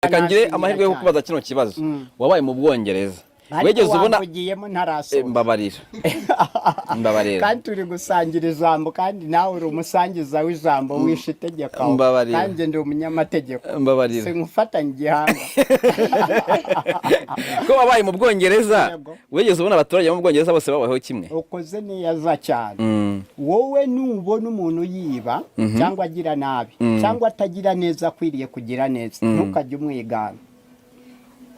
reka ngire amahirwe yo kubaza kino kibazo wabaye mu Bwongereza wegeze ubona mbabarira kandi turi gusangira ijambo kandi nawe uri umusangiza w'ijambo wishe itegeko kandi ndi umunyamategeko singufatanya igihanga ko wabaye mu Bwongereza wegeze ubona abaturage mu Bwongereza bose babaho kimwe ukoze neza cyane wowe nubona umuntu yiba cyangwa agira nabi cyangwa atagira neza akwiriye kugira neza ntukajye umwigana.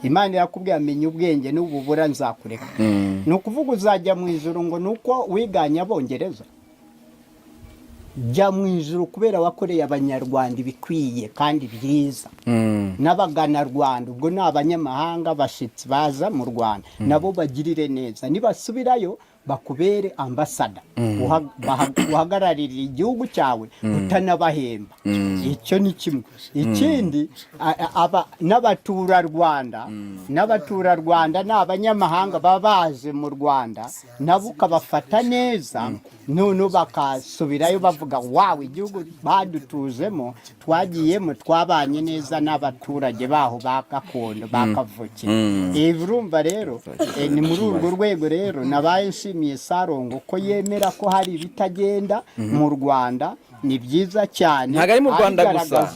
Imana yakubwiye amenye ubwenge n'ububura nzakureka. Nukuvuga uzajya mu ijuru ngo nuko wiganya Abongereza. Jya mu ijuru kubera wakoreye Abanyarwanda bikwiye kandi byiza. N'abagana Rwanda ubwo ni abanyamahanga bashitsi baza mu Rwanda nabo bagirire neza nibasubirayo bakubere ambasada uhagararira igihugu cyawe utanabahemba. Icyo ni kimwe. Ikindi n'abatura Rwanda n'abanyamahanga babaje mu Rwanda nabo ukabafata neza none bakasubirayo bavuga wawe igihugu badutuzemo twagiyemo twabanye neza n'abaturage baho bagakondo bakavuke. Urumva rero ni muri urwo rwego rero nabaye nshimiye Sarongo ko yemera ko hari ibitagenda mu Rwanda ni byiza cyane. Ntago ari mu Rwanda gusa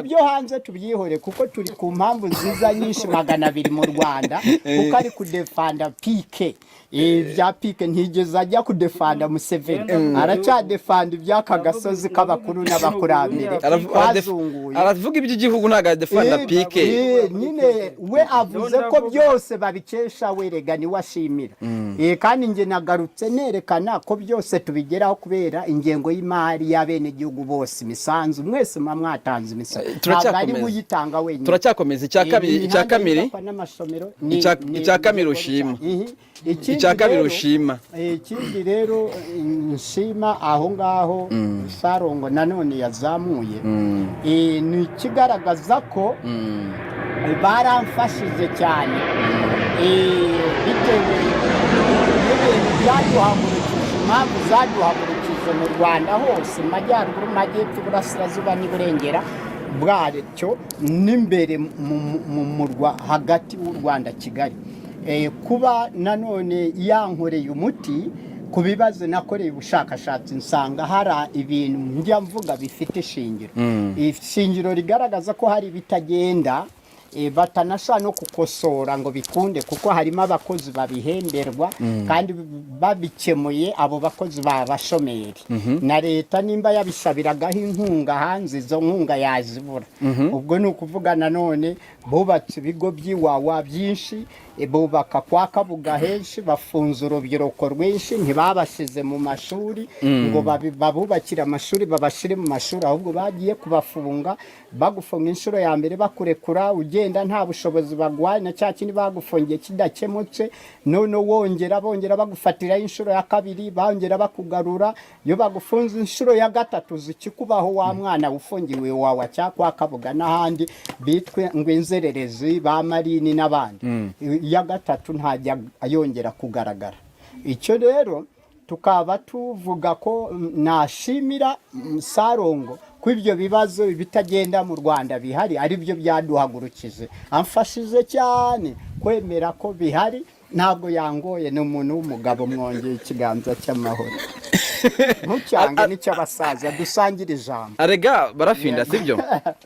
ibyo hanze tubyihore kuko turi ku mpamvu nziza nyinshi 200 mu Rwanda kuko ari kudefanda pike ibya pike ntigeze ajya kudefanda Museveni aracyadefanda ibyaka gasozi k'abakuru n'abakurambere aravuga iby'igihugu ntago adefanda pike nyine we avuze ko byose babikesha werega ni washimira kandi nge nagarutse nerekana ko byose tubigeraho kubera ingengo y'imari y'abene gihugu bose imisanzu mwese mwatanze imisanzu ari muyitanga wenyine. Turacyakomeza icya kabiri ushima ikindi rero nshima aho ngaho Sarongo nanone yazamuye ni kigaragaza ko baramfashije cyane bitewe n'ibintu byaduhagurukije impamvu zaduhagurukije mu Rwanda hose Majyaruguru Majyepfo Burasirazuba n'Iburengera bwacyo n'imbere mu murwa hagati w'u Rwanda Kigali. Kuba nanone yankoreye umuti ku bibazo nakoreye ubushakashatsi nsanga hari ibintu njya mvuga bifite ishingiro. Ishingiro rigaragaza ko hari bitagenda batanashaka no kukosora ngo bikunde kuko harimo abakozi babihemberwa kandi babikemuye abo bakozi babashomeri na leta nimba yabisabiragaho inkunga hanze izo nkunga yazibura. Ubwo ni ukuvuga nanone bubatse ibigo by'iwawa byinshi bubaka kwa Kabuga henshi bafunze urubyiruko rwinshi ntibabashize mu mashuri ngo babubakira amashuri babashire mu mashuri ahubwo bagiye kubafunga bagufunga inshuro ya mbere bakurekura ugenda nta bushobozi bagwaye na cya kindi bagufungiye kidakemutse none bongera bagufatira inshuro ya kabiri bongera bakugarura yo bagufunze inshuro ya gatatu zikikubaho wa mwana ufungiwe wawa cya kwa Kabuga n'ahandi bitwe ngo inzererezi ba Marini n'abandi ya gatatu ntajya ayongera kugaragara. Icyo rero tukaba tuvuga ko nashimira Sarongo ko ibyo bibazo bitagenda mu Rwanda bihari ari byo byaduhagurukije amfashije cyane kwemera ko bihari ntabwo yangoye n'umuntu w'umugabo mwongeye ikiganza cy'amahoro ntucyange n'icyo abasaza dusangira ijambo arega Barafinda sibyo